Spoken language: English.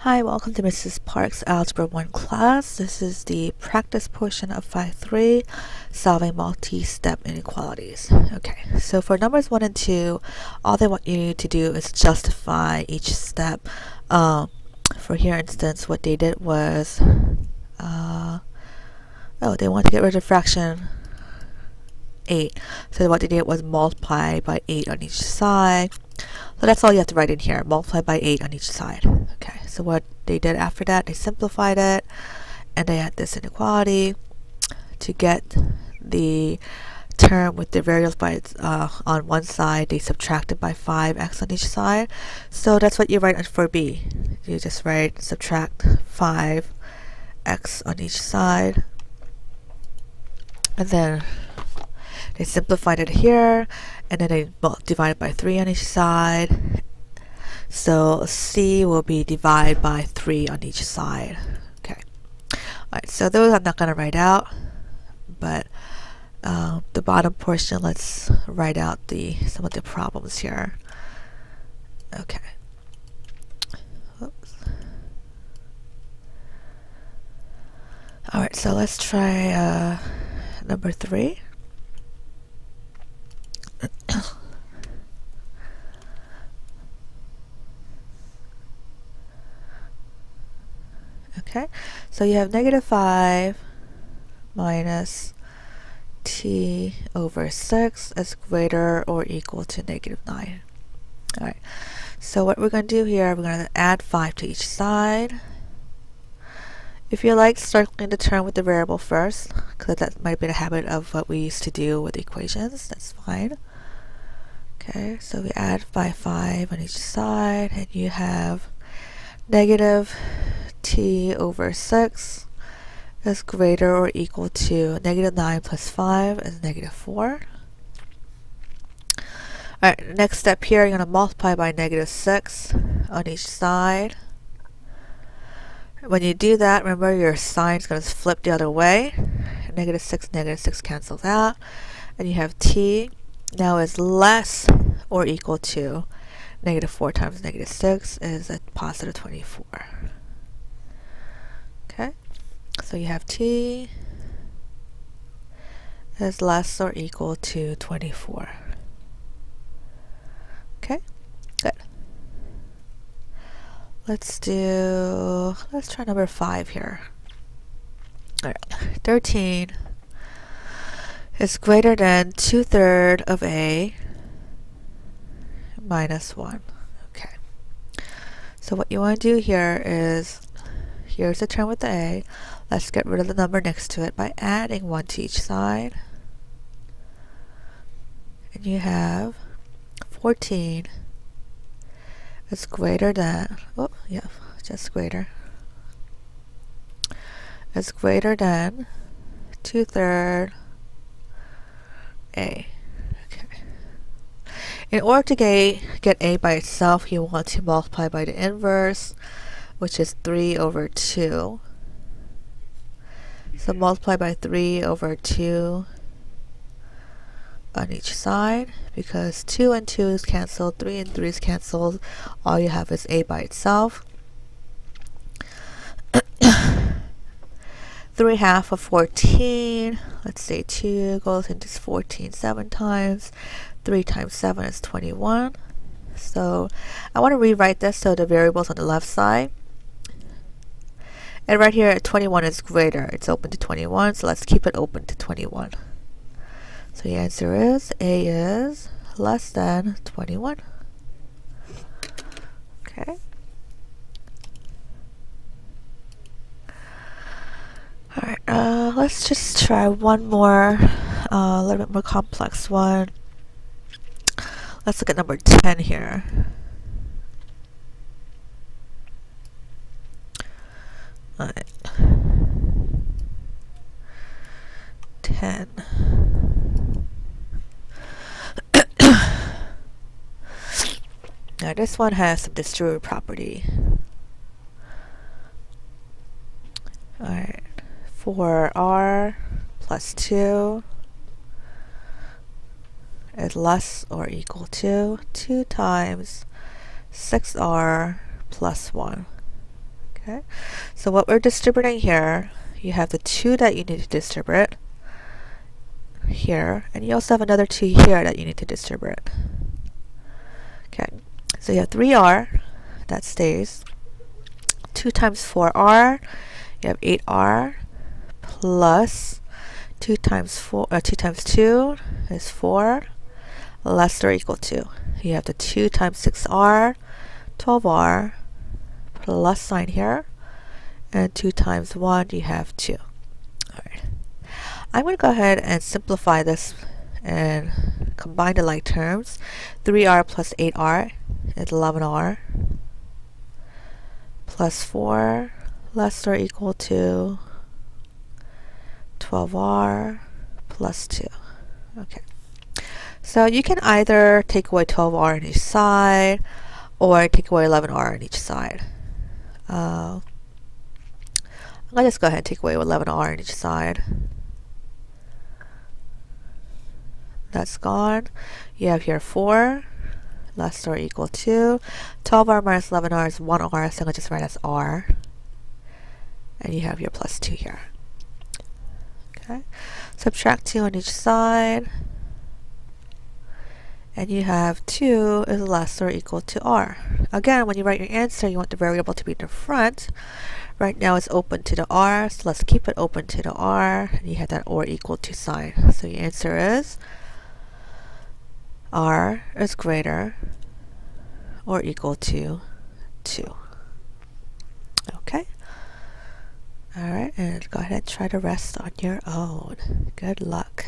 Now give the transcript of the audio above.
Hi, welcome to Mrs. Park's Algebra 1 class. This is the practice portion of 5.3, solving multi-step inequalities. Okay, so for numbers 1 and 2, all they want you to do is justify each step. For here, instance, what they did was, they want to get rid of fraction 8. So what they did was multiply by 8 on each side. So that's all you have to write in here, multiply by 8 on each side. Okay, so what they did after that, they simplified it, and they had this inequality. To get the term with the variables by on one side, they subtracted by 5x on each side. So that's what you write for B. You just write subtract 5x on each side, and then they simplified it here, and then they divided by 3 on each side. So C will be divided by 3 on each side. Okay. Alright, so those I'm not going to write out, but the bottom portion, let's write out some of the problems here. Okay. Oops. Alright, so let's try number 3. Okay, so you have negative 5 minus t over 6 is greater or equal to negative 9. Alright, so what we're going to do here, we're going to add 5 to each side. If you like circling the term with the variable first, because that might be the habit of what we used to do with equations, that's fine. Okay, so we add by 5 on each side, and you have negative t over 6 is greater or equal to negative 9 plus 5 is negative 4. Alright, next step here, you're going to multiply by negative 6 on each side. When you do that, remember your sign is going to flip the other way. Negative 6 cancels out, and you have t now is less or equal to negative 4 times negative 6 is a positive 24. Okay, so you have t is less or equal to 24. Okay, good. Let's try number 5 here. Alright, 13 is greater than 2/3 of a minus 1. Okay, so what you want to do here is, here's the term with the a. Let's get rid of the number next to it by adding 1 to each side. And you have 14 is greater than, just greater, is greater than 2/3 a. Okay. In order to get a by itself, you want to multiply by the inverse, which is 3 over 2. So multiply by 3 over 2 on each side, because 2 and 2 is cancelled, 3 and 3 is cancelled. All you have is a by itself. 3/2 of 14, let's say 2 goes into 14 7 times. 3 times 7 is 21. So I want to rewrite this so the variable's on the left side. And right here, 21 is greater. It's open to 21, so let's keep it open to 21. So the answer is a is less than 21. Okay. Alright, let's just try one more, a little bit more complex one. Let's look at number 10 here. Alright. 10. Now this one has some distributive property. Alright. For r plus 2 is less or equal to 2 times 6r plus 1 Okay, so what we're distributing here, you have the 2 that you need to distribute here, and you also have another 2 here that you need to distribute. Okay, so you have 3r, that stays. 2 times 4r, you have 8r, plus 2 times 2 is 4, less or equal to. You have the 2 times 6r, 12r, plus sign here, and 2 times 1, you have 2. Alright. I'm going to go ahead and simplify this and combine the like terms. 3r plus 8r is 11r, plus 4 less or equal to 12r plus 2. Okay. So you can either take away 12r on each side or take away 11r on each side. I'm going to just go ahead and take away 11r on each side. That's gone. You have here 4 less or equal to 12r minus 11r is 1r, so I'm going to just write as r. And you have your plus 2 here. Okay. Subtract 2 on each side. And you have 2 is less or equal to r. Again, when you write your answer, you want the variable to be in the front. Right now it's open to the r, so let's keep it open to the r. And you have that or equal to sign. So your answer is r is greater or equal to 2. Okay? Alright, and go ahead and try the rest on your own. Good luck.